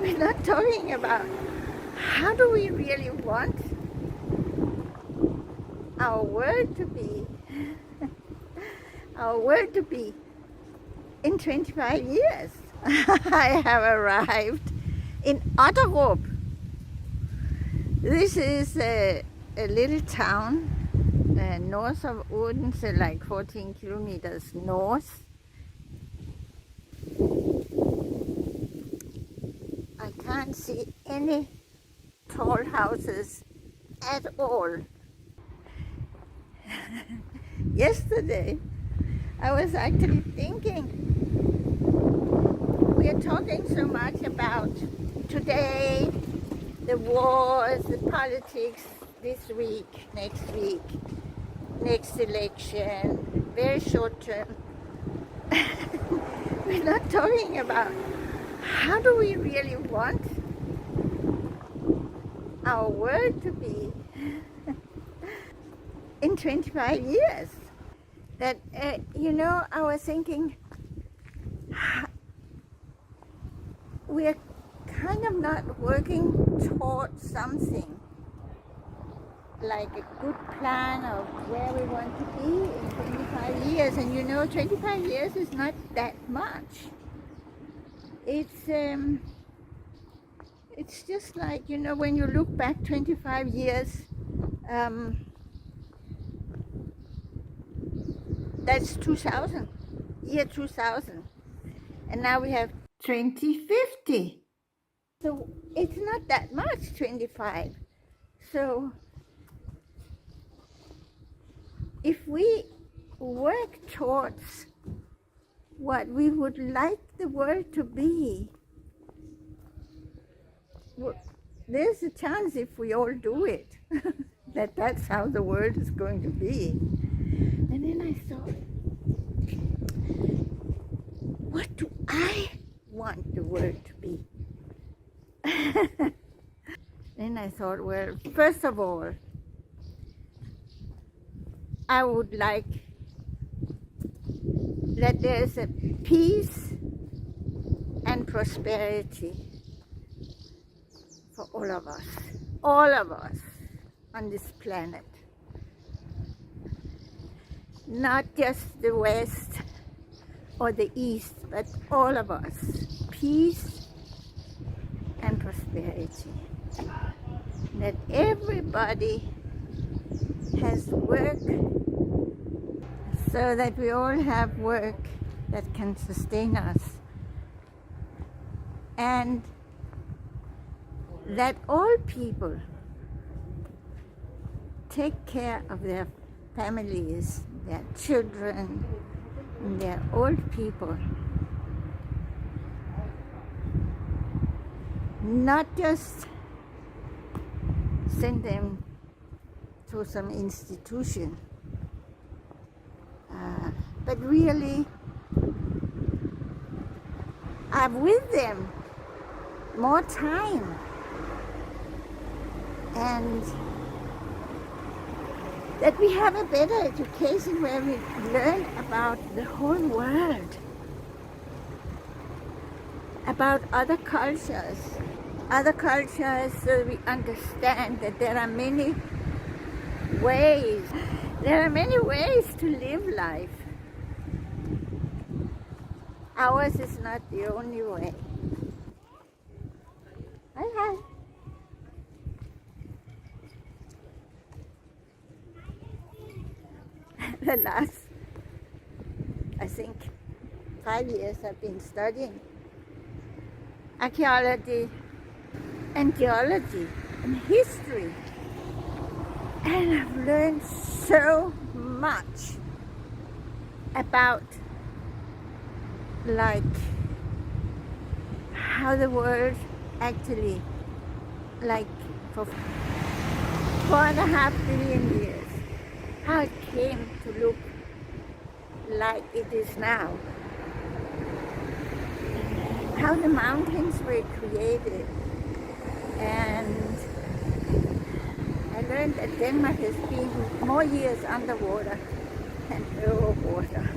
We're not talking about how do we really want our world to be, our world to be in 25 years. I have arrived in Otterup. This is a little town north of Odense, like 14 kilometers north. I can't see any tall houses at all. Yesterday, I was actually thinking, we are talking so much about today, the wars, the politics, this week, next election, very short term. We're not talking about how do we really want our world to be in 25 years. That, I was thinking, we're kind of not working towards something like a good plan of where we want to be in 25 years. And 25 years is not that much. It's just like, when you look back 25 years, that's 2000, year 2000. And now we have 2050. So it's not that much, 25. So if we work towards what we would like the world to be, there't a chance, if we all do it, that's how the world is going to be. And then I thought, what do I want the world to be? Then I thought, well, first of all, I would like that there's a peace and prosperity for all of us on this planet. Not just the West or the East, but all of us. Peace and prosperity. That everybody has work, so that we all have work that can sustain us. And that all people take care of their families, their children, and their old people. Not just send them to some institution, but really have with them more time, and that we have a better education where we learn about the whole world, about other cultures, so we understand that there are many ways to live life. Ours is not the only way. Hi. The last, I think, 5 years I've been studying archaeology and geology and history, and I've learned so much about like how the world actually, like for 4.5 billion years, how it came to look like it is now, how the mountains were created. And I learned that Denmark has been more years underwater than over water,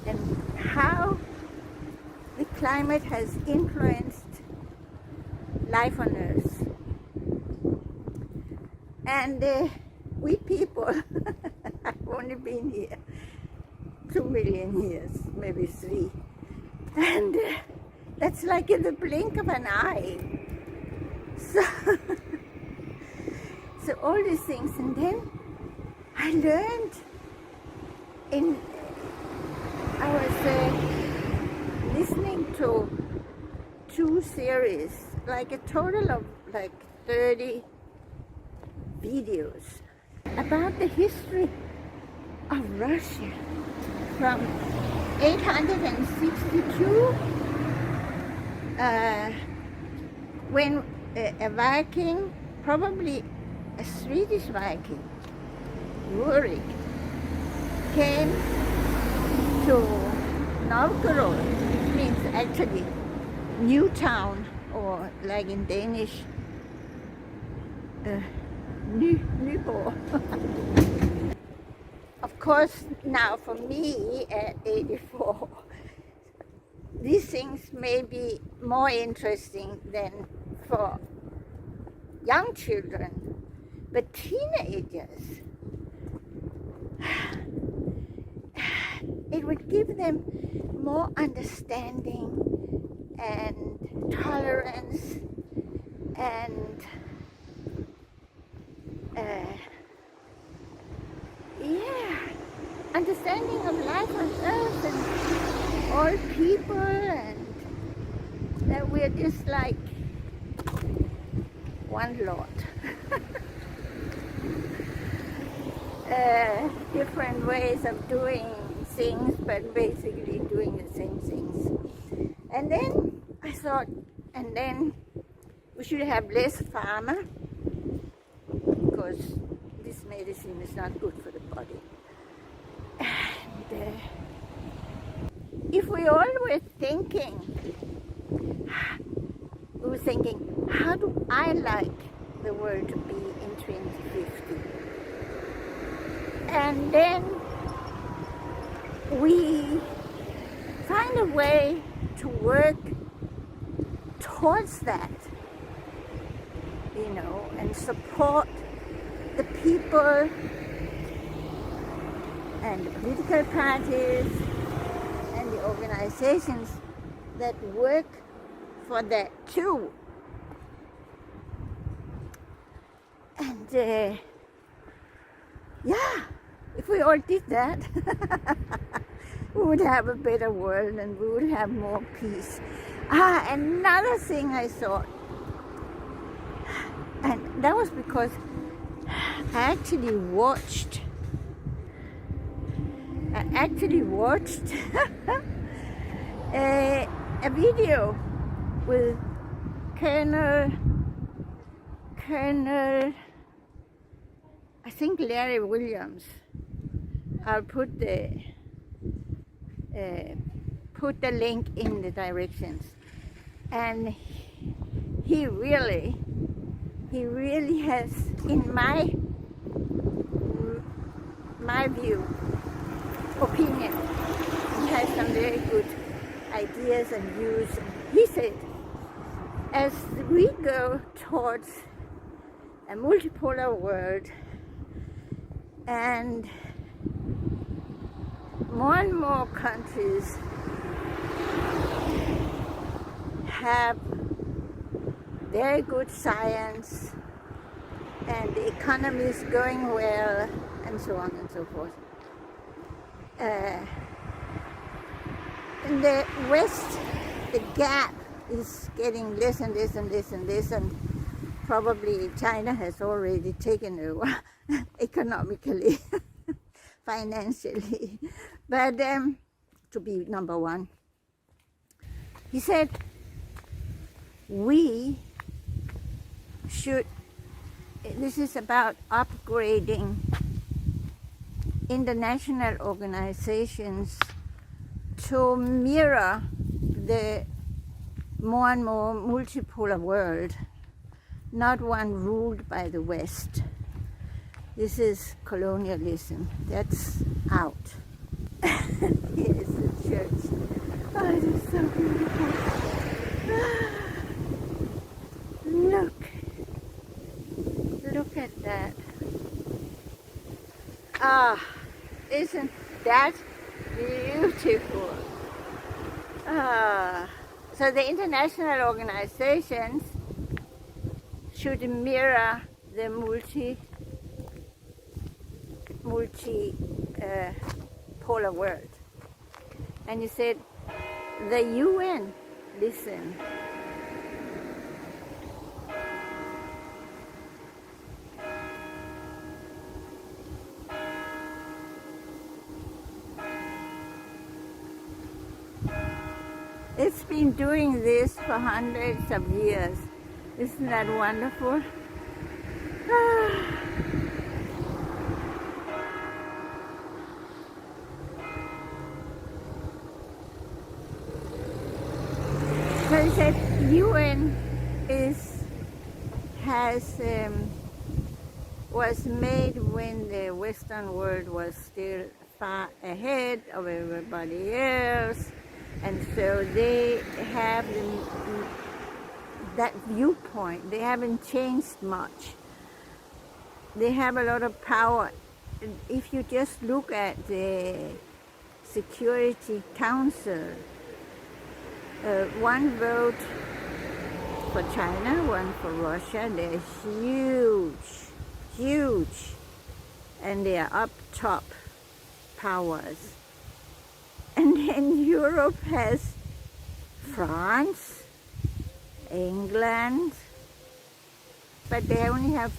and how the climate has influenced life on Earth. And we people have only been here 2 million years, maybe 3. And that's like in the blink of an eye. So, so all these things. And then I learned I was listening to 2 series, like a total of like 30 videos about the history of Russia from 862 when a Viking, probably a Swedish Viking, Rurik, came to Novgorod, which means actually new town, or like in Danish, Nyborg. Of course, now for me at 84, these things may be more interesting than for young children, but teenagers, it would give them more understanding and tolerance and understanding of life on Earth and all people, and that we're just like one lot. Different ways of doing things, but basically doing the same things. And then I thought, and then we should have less farmer, because this medicine is not good for the body. And if we all were thinking, how do I like the world to be in 2050? And then we find a way to work towards that, and support the people and the political parties and the organizations that work for that too. And if we all did that, we would have a better world and we would have more peace. Another thing I thought, and that was because I actually watched a video with Colonel, I think Larry Williams. I'll put the link in the directions. And he really has, in my opinion, he has some very good ideas and views. He said, as we go towards a multipolar world and more countries have very good science and the economy is going well and so on and so forth. In the West, the gap is getting less and less and less and less, and probably China has already taken over economically, financially, but to be number one. He said, we should, this is about upgrading international organizations to mirror the more and more multipolar world, not one ruled by the West. This is colonialism. That's out. Here's the church. Oh, it is so beautiful. Isn't that beautiful? So the international organizations should mirror the polar world. And you said the UN, listen. It's been doing this for hundreds of years. Isn't that wonderful? So he said UN was made when the Western world was still far ahead of everybody else, and so they have that viewpoint. They haven't changed much. They have a lot of power. If you just look at the Security Council, one vote for China, one for Russia. They're huge, and they are up top powers. And then Europe has France, England, but they only have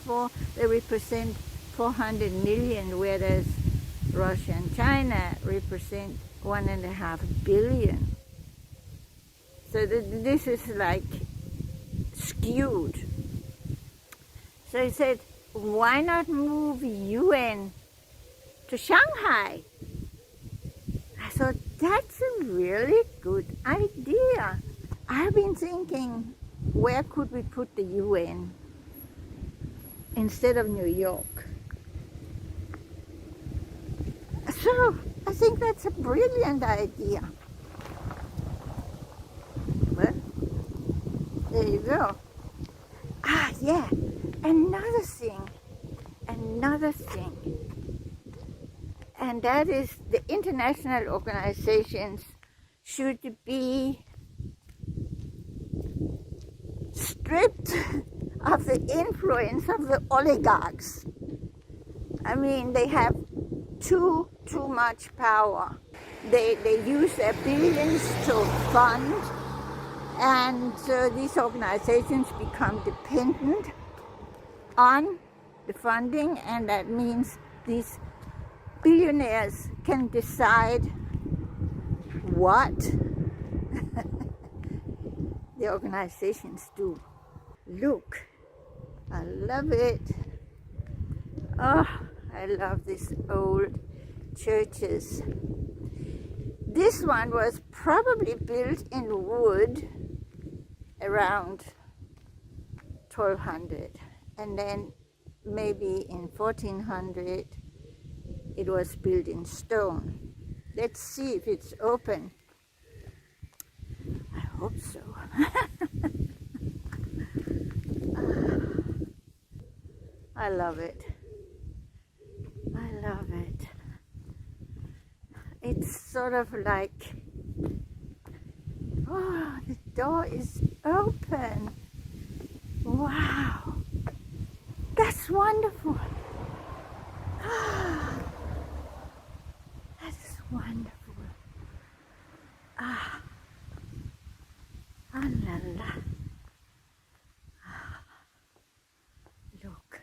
they represent 400 million, whereas Russia and China represent 1.5 billion. So this is like skewed. So he said, why not move UN to Shanghai? I thought, that's a really good idea. I've been thinking, where could we put the UN instead of New York? So I think that's a brilliant idea. Well, there you go. Yeah, another thing, and that is the international organizations should be stripped of the influence of the oligarchs. I mean, they have too much power. They use their billions to fund, and so these organizations become dependent on the funding, and that means these billionaires can decide what the organizations do. Look, I love it. Oh, I love these old churches. This one was probably built in wood around 1200, and then maybe in 1400 it was built in stone. Let's see if it's open. I hope so. I love it. I love it. It's sort of like, oh, the door is open. Wow, that's wonderful. That is wonderful. Ah la la. Look.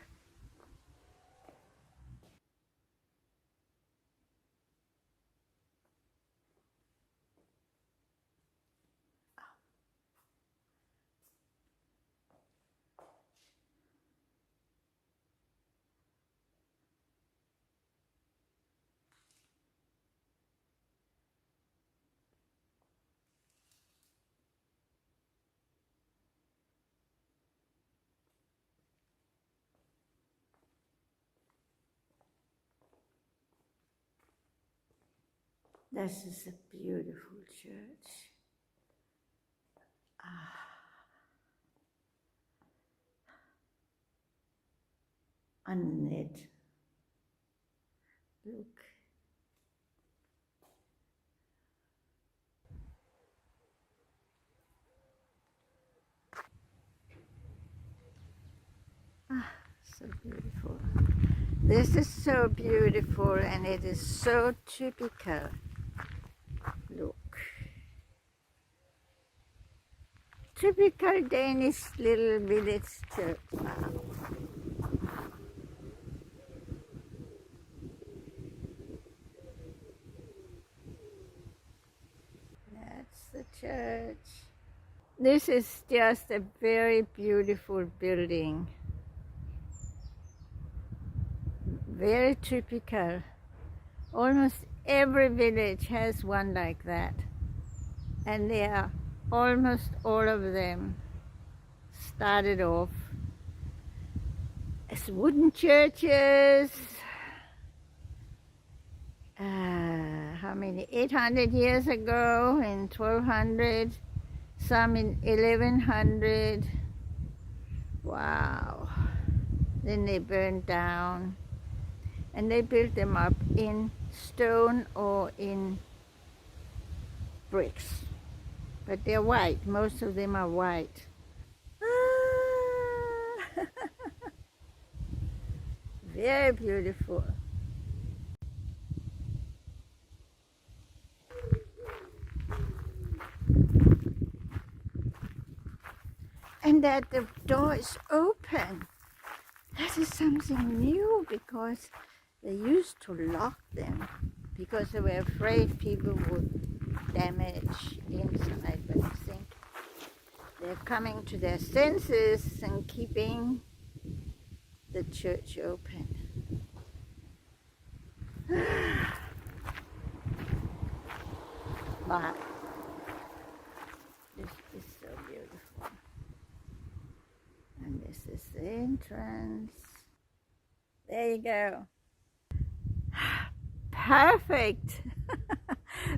This is a beautiful church. On it. Look. So beautiful. This is so beautiful, and it is so typical. Look. Typical Danish little village church. Wow. That's the church. This is just a very beautiful building. Very typical. Almost every village has one like that. And they are almost all of them started off as wooden churches. How many? 800 years ago, in 1200, some in 1100. Wow. Then they burned down, and they built them up in stone or in bricks. But they're white. Most of them are white. Very beautiful. And that the door is open. That is something new, because they used to lock them because they were afraid people would damage inside. But I think they're coming to their senses and keeping the church open. Wow. This is so beautiful. And this is the entrance. There you go. Perfect.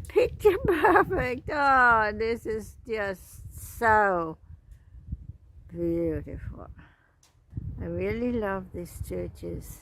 Picture perfect. Oh, this is just so beautiful. I really love these churches.